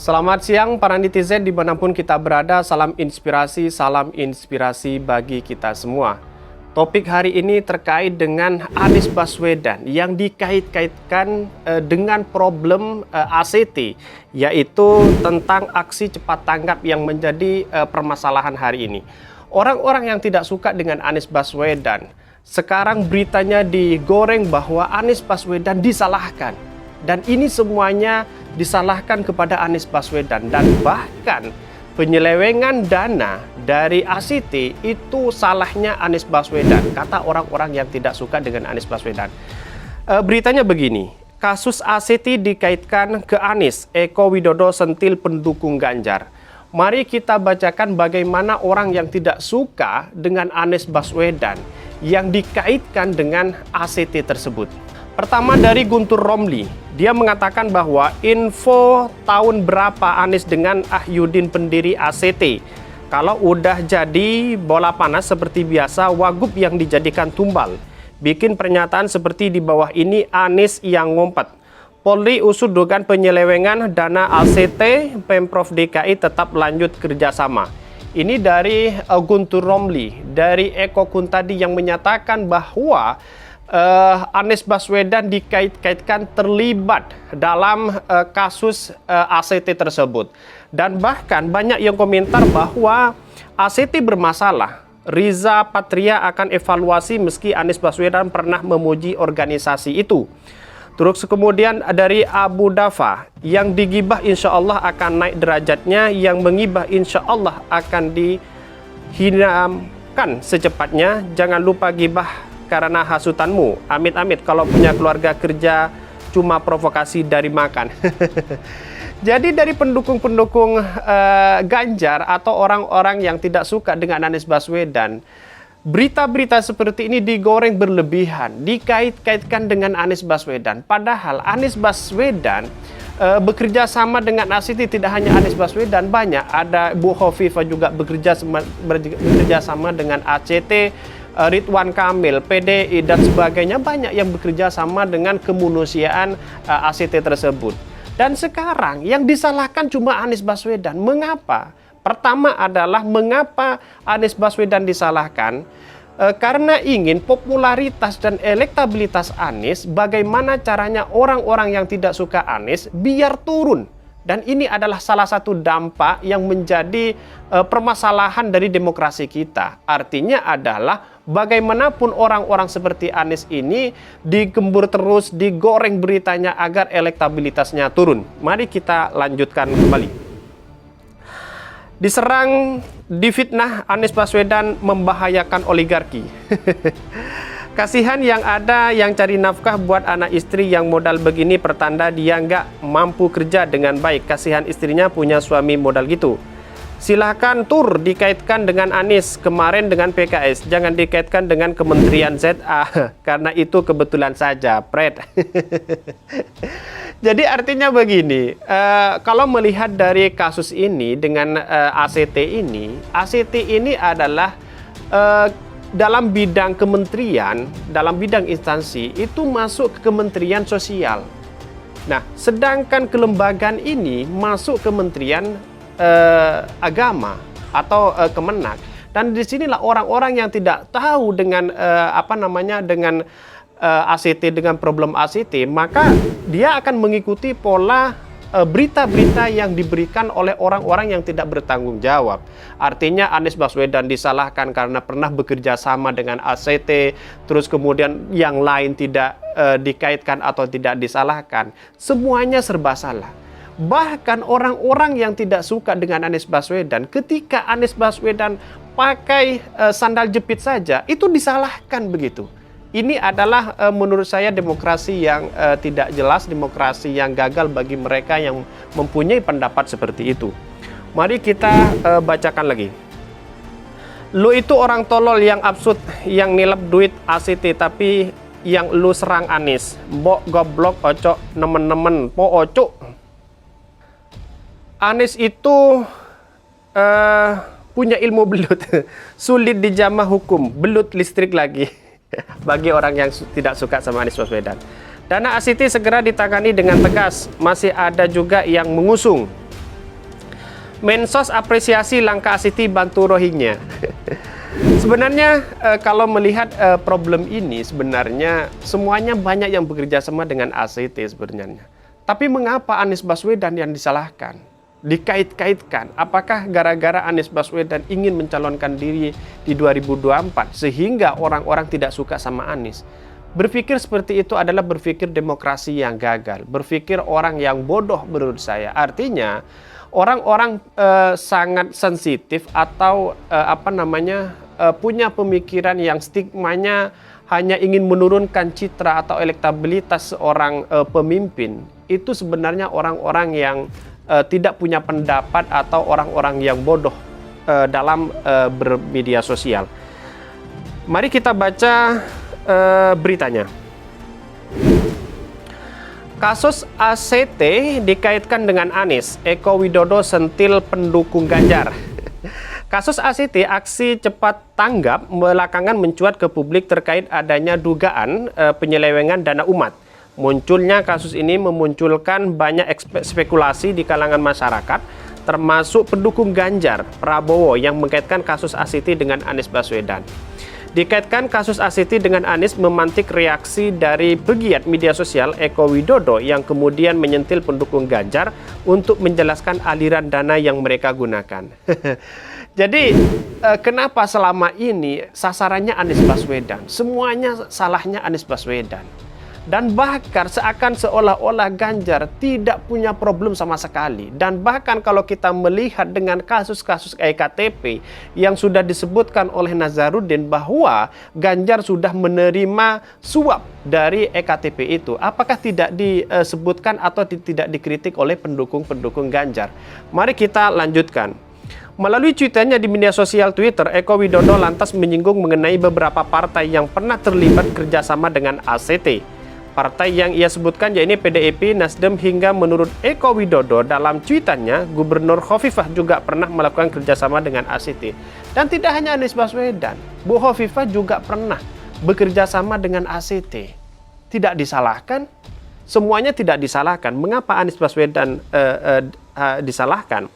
Selamat siang para netizen dimanapun kita berada, salam inspirasi bagi kita semua. Topik hari ini terkait dengan Anies Baswedan yang dikait-kaitkan dengan problem ACT, yaitu tentang aksi cepat tanggap yang menjadi permasalahan hari ini. Orang-orang yang tidak suka dengan Anies Baswedan, sekarang beritanya digoreng bahwa Anies Baswedan disalahkan. Dan ini semuanya disalahkan kepada Anies Baswedan, dan bahkan penyelewengan dana dari ACT itu salahnya Anies Baswedan, kata orang-orang yang tidak suka dengan Anies Baswedan. Beritanya begini, kasus ACT dikaitkan ke Anies, Eko Widodo sentil pendukung Ganjar. Mari kita bacakan bagaimana orang yang tidak suka dengan Anies Baswedan yang dikaitkan dengan ACT tersebut. Pertama dari Guntur Romli, dia mengatakan bahwa info tahun berapa Anies dengan Ahyudin pendiri ACT. Kalau udah jadi bola panas seperti biasa, Wagub yang dijadikan tumbal. Bikin pernyataan seperti di bawah ini Anies yang ngompet. Polri usut dugaan penyelewengan dana ACT, Pemprov DKI tetap lanjut kerjasama. Ini dari Guntur Romli, dari Eko Kuntadi yang menyatakan bahwa Anies Baswedan dikait-kaitkan terlibat dalam kasus ACT tersebut. Dan bahkan banyak yang komentar bahwa ACT bermasalah. Riza Patria akan evaluasi meski Anies Baswedan pernah memuji organisasi itu. Terus kemudian dari Abu Dafa, yang digibah insya Allah akan naik derajatnya, yang mengibah insya Allah akan dihinakan secepatnya. Jangan lupa gibah karena hasutanmu, amit-amit kalau punya keluarga kerja cuma provokasi dari makan. Jadi dari pendukung-pendukung Ganjar atau orang-orang yang tidak suka dengan Anies Baswedan, berita-berita seperti ini digoreng berlebihan, dikait-kaitkan dengan Anies Baswedan. Padahal Anies Baswedan bekerja sama dengan ACT, tidak hanya Anies Baswedan, banyak. Ada Bu Hovifah juga bekerja sama dengan ACT, Ridwan Kamil, PDI, dan sebagainya, banyak yang bekerja sama dengan kemanusiaan ACT tersebut. Dan sekarang yang disalahkan cuma Anies Baswedan. Mengapa? Pertama adalah mengapa Anies Baswedan disalahkan? Karena ingin popularitas dan elektabilitas Anies, bagaimana caranya orang-orang yang tidak suka Anies biar turun. Dan ini adalah salah satu dampak yang menjadi permasalahan dari demokrasi kita. Artinya adalah bagaimanapun orang-orang seperti Anies ini digembur terus, digoreng beritanya agar elektabilitasnya turun. Mari kita lanjutkan kembali. Diserang, difitnah, Anies Baswedan membahayakan oligarki. Kasihan yang ada yang cari nafkah buat anak istri yang modal begini, pertanda dia nggak mampu kerja dengan baik. Kasihan istrinya punya suami modal gitu. Silahkan tur dikaitkan dengan Anies kemarin dengan PKS. Jangan dikaitkan dengan Kementerian ZA karena itu kebetulan saja, Pret. Jadi artinya begini, kalau melihat dari kasus ini dengan ACT ini adalah dalam bidang kementerian, dalam bidang instansi itu masuk ke Kementerian Sosial. Nah, sedangkan kelembagaan ini masuk Kementerian Agama atau Kemenak. Dan disinilah orang-orang yang tidak tahu dengan dengan ACT, dengan problem ACT, maka dia akan mengikuti pola berita-berita yang diberikan oleh orang-orang yang tidak bertanggung jawab. Artinya Anies Baswedan disalahkan karena pernah bekerja sama dengan ACT, terus kemudian yang lain tidak dikaitkan atau tidak disalahkan. Semuanya serba salah. Bahkan orang-orang yang tidak suka dengan Anies Baswedan, ketika Anies Baswedan pakai sandal jepit saja, itu disalahkan begitu. Ini adalah menurut saya demokrasi yang tidak jelas, demokrasi yang gagal bagi mereka yang mempunyai pendapat seperti itu. Mari kita bacakan lagi. Lu itu orang tolol yang absurd, yang nilap duit ACT, tapi yang lu serang Anies. Mbok goblok ocok nemen-nemen po ocok. Anies itu punya ilmu belut, sulit dijamah hukum, belut listrik lagi. Bagi orang yang tidak suka sama Anies Baswedan. Dana ACT segera ditangani dengan tegas. Masih ada juga yang mengusung. Mensos apresiasi langkah ACT bantu Rohingya. Sebenarnya kalau melihat problem ini, sebenarnya semuanya banyak yang bekerja sama dengan ACT sebenarnya. Tapi mengapa Anies Baswedan yang disalahkan? Dikait-kaitkan, apakah gara-gara Anies Baswedan ingin mencalonkan diri di 2024 sehingga orang-orang tidak suka sama Anies? Berpikir seperti itu adalah berpikir demokrasi yang gagal, berpikir orang yang bodoh menurut saya. Artinya orang-orang sangat sensitif atau punya pemikiran yang stigmanya hanya ingin menurunkan citra atau elektabilitas seorang pemimpin. Itu sebenarnya orang-orang yang tidak punya pendapat atau orang-orang yang bodoh dalam bermedia sosial. Mari kita baca beritanya. Kasus ACT dikaitkan dengan Anies, Eko Widodo sentil pendukung Ganjar. Kasus ACT, aksi cepat tanggap, belakangan mencuat ke publik terkait adanya dugaan penyelewengan dana umat. Munculnya kasus ini memunculkan banyak spekulasi di kalangan masyarakat, termasuk pendukung Ganjar Prabowo yang mengkaitkan kasus ACT dengan Anies Baswedan. Dikaitkan kasus ACT dengan Anies memantik reaksi dari pegiat media sosial Eko Widodo yang kemudian menyentil pendukung Ganjar untuk menjelaskan aliran dana yang mereka gunakan. Jadi, kenapa selama ini sasarannya Anies Baswedan? Semuanya salahnya Anies Baswedan. Dan bahkan seakan seolah-olah Ganjar tidak punya problem sama sekali. Dan bahkan kalau kita melihat dengan kasus-kasus EKTP yang sudah disebutkan oleh Nazarudin bahwa Ganjar sudah menerima suap dari EKTP itu, apakah tidak disebutkan atau tidak dikritik oleh pendukung-pendukung Ganjar? Mari kita lanjutkan. Melalui cuitannya di media sosial Twitter, Eko Widodo lantas menyinggung mengenai beberapa partai yang pernah terlibat kerjasama dengan ACT. Partai yang ia sebutkan yaitu PDIP, Nasdem, hingga menurut Eko Widodo dalam cuitannya, Gubernur Khofifah juga pernah melakukan kerjasama dengan ACT. Dan tidak hanya Anies Baswedan, Bu Khofifah juga pernah bekerja sama dengan ACT. Tidak disalahkan? Semuanya tidak disalahkan. Mengapa Anies Baswedan disalahkan?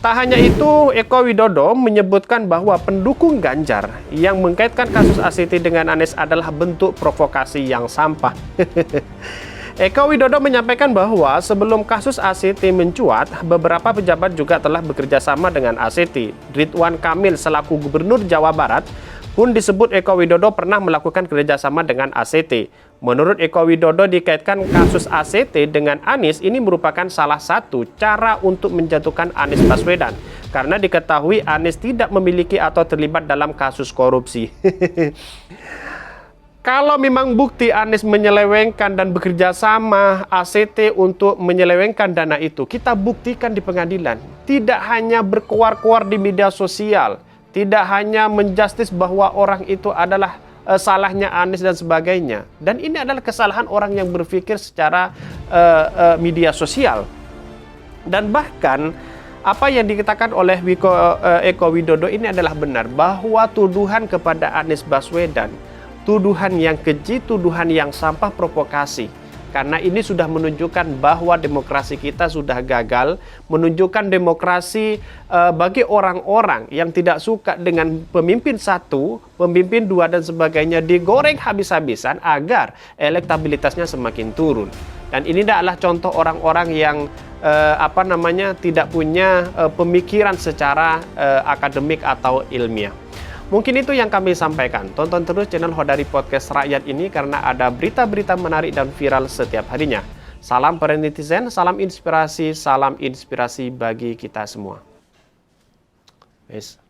Tak hanya itu, Eko Widodo menyebutkan bahwa pendukung Ganjar yang mengkaitkan kasus ACT dengan Anies adalah bentuk provokasi yang sampah. Eko Widodo menyampaikan bahwa sebelum kasus ACT mencuat, beberapa pejabat juga telah bekerja sama dengan ACT. Ridwan Kamil selaku Gubernur Jawa Barat pun disebut Eko Widodo pernah melakukan kerjasama dengan ACT. Menurut Eko Widodo, dikaitkan kasus ACT dengan Anies ini merupakan salah satu cara untuk menjatuhkan Anies Baswedan. Karena diketahui Anies tidak memiliki atau terlibat dalam kasus korupsi. Kalau memang bukti Anies menyelewengkan dan bekerja sama ACT untuk menyelewengkan dana itu, kita buktikan di pengadilan. Tidak hanya berkuar-kuar di media sosial, tidak hanya menjustis bahwa orang itu adalah salahnya Anies dan sebagainya. Dan ini adalah kesalahan orang yang berpikir secara media sosial. Dan bahkan apa yang dikatakan oleh Eko Widodo ini adalah benar, bahwa tuduhan kepada Anies Baswedan, tuduhan yang keji, tuduhan yang sampah, provokasi. Karena ini sudah menunjukkan bahwa demokrasi kita sudah gagal, menunjukkan demokrasi bagi orang-orang yang tidak suka dengan pemimpin satu, pemimpin dua dan sebagainya digoreng habis-habisan agar elektabilitasnya semakin turun. Dan ini adalah contoh orang-orang yang tidak punya pemikiran secara akademik atau ilmiah. Mungkin itu yang kami sampaikan. Tonton terus channel Khodari Podcast Rakyat ini karena ada berita-berita menarik dan viral setiap harinya. Salam para netizen, salam inspirasi bagi kita semua. Yes.